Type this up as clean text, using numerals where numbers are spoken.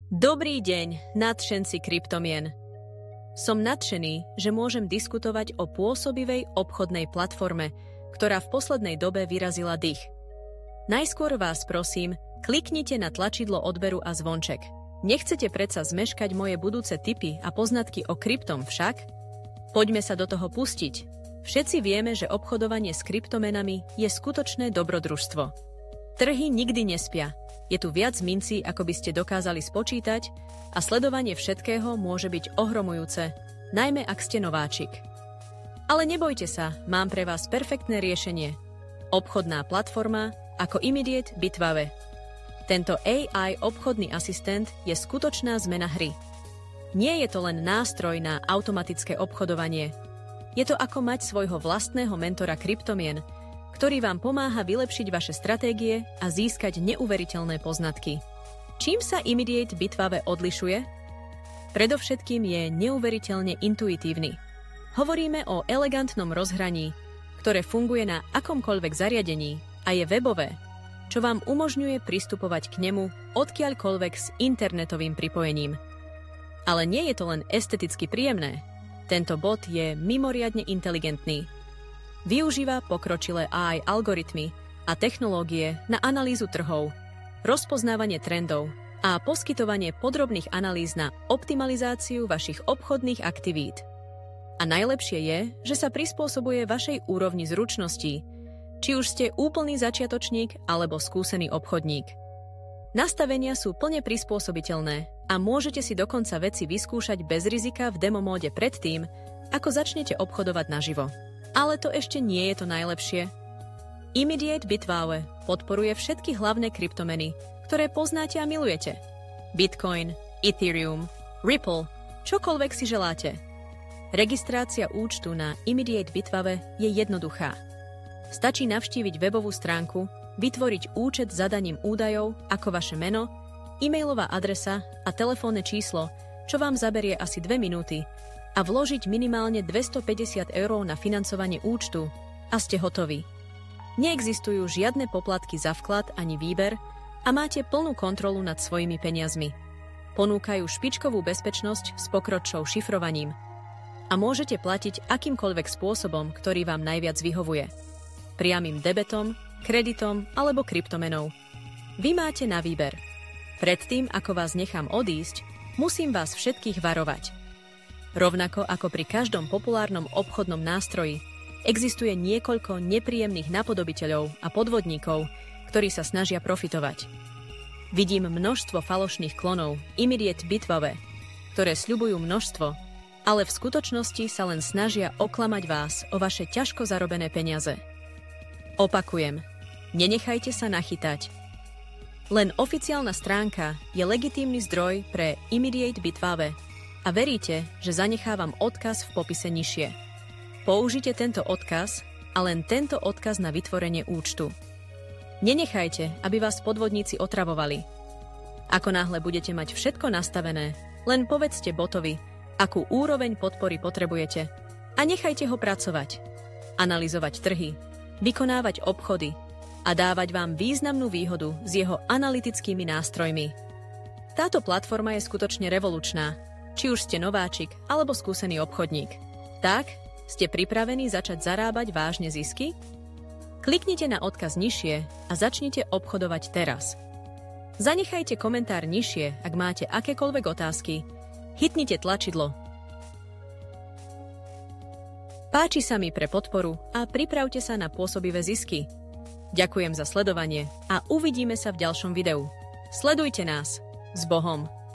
Dobrý deň, nadšenci kryptomien. Som nadšený, že môžem diskutovať o pôsobivej obchodnej platforme, ktorá v poslednej dobe vyrazila dych. Najskôr vás prosím, kliknite na tlačidlo odberu a zvonček. Nechcete predsa zmeškať moje budúce tipy a poznatky o kryptom však? Poďme sa do toho pustiť. Všetci vieme, že obchodovanie s kryptomenami je skutočné dobrodružstvo. Trhy nikdy nespia. Je tu viac mincí, ako by ste dokázali spočítať a sledovanie všetkého môže byť ohromujúce, najmä ak ste nováčik. Ale nebojte sa, mám pre vás perfektné riešenie. Obchodná platforma ako Immediate Bitwave. Tento AI obchodný asistent je skutočná zmena hry. Nie je to len nástroj na automatické obchodovanie. Je to ako mať svojho vlastného mentora kryptomien, ktorý vám pomáha vylepšiť vaše stratégie a získať neuveriteľné poznatky. Čím sa Immediate Bitwave odlišuje? Predovšetkým je neuveriteľne intuitívny. Hovoríme o elegantnom rozhraní, ktoré funguje na akomkoľvek zariadení a je webové, čo vám umožňuje pristupovať k nemu odkiaľkoľvek s internetovým pripojením. Ale nie je to len esteticky príjemné. Tento bot je mimoriadne inteligentný. Využíva pokročilé AI algoritmy a technológie na analýzu trhov, rozpoznávanie trendov a poskytovanie podrobných analýz na optimalizáciu vašich obchodných aktivít. A najlepšie je, že sa prispôsobuje vašej úrovni zručností, či už ste úplný začiatočník alebo skúsený obchodník. Nastavenia sú plne prispôsobiteľné a môžete si dokonca veci vyskúšať bez rizika v demo móde predtým, ako začnete obchodovať naživo. Ale to ešte nie je to najlepšie. Immediate Bitwave podporuje všetky hlavné kryptomeny, ktoré poznáte a milujete. Bitcoin, Ethereum, Ripple, čokoľvek si želáte. Registrácia účtu na Immediate Bitwave je jednoduchá. Stačí navštíviť webovú stránku, vytvoriť účet zadaním údajov ako vaše meno, e-mailová adresa a telefónne číslo, čo vám zaberie asi 2 minúty, a vložiť minimálne 250 € na financovanie účtu a ste hotoví. Neexistujú žiadne poplatky za vklad ani výber a máte plnú kontrolu nad svojimi peniazmi. Ponúkajú špičkovú bezpečnosť s pokročilým šifrovaním a môžete platiť akýmkoľvek spôsobom, ktorý vám najviac vyhovuje. Priamym debetom, kreditom alebo kryptomenou. Vy máte na výber. Predtým, ako vás nechám odísť, musím vás všetkých varovať. Rovnako ako pri každom populárnom obchodnom nástroji, existuje niekoľko nepríjemných napodobiteľov a podvodníkov, ktorí sa snažia profitovať. Vidím množstvo falošných klonov Immediate Bitwave, ktoré sľubujú množstvo, ale v skutočnosti sa len snažia oklamať vás o vaše ťažko zarobené peniaze. Opakujem, nenechajte sa nachytať. Len oficiálna stránka je legitímny zdroj pre Immediate Bitwave a veríte, že zanechávam odkaz v popise nižšie. Použite tento odkaz a len tento odkaz na vytvorenie účtu. Nenechajte, aby vás podvodníci otravovali. Ako náhle budete mať všetko nastavené, len povedzte botovi, akú úroveň podpory potrebujete a nechajte ho pracovať, analyzovať trhy, vykonávať obchody a dávať vám významnú výhodu s jeho analytickými nástrojmi. Táto platforma je skutočne revolučná, či už ste nováčik alebo skúsený obchodník. Tak, ste pripravení začať zarábať vážne zisky? Kliknite na odkaz nižšie a začnite obchodovať teraz. Zanechajte komentár nižšie, ak máte akékoľvek otázky. Hitnite tlačidlo. Páči sa mi pre podporu a pripravte sa na pôsobivé zisky. Ďakujem za sledovanie a uvidíme sa v ďalšom videu. Sledujte nás. S Bohom.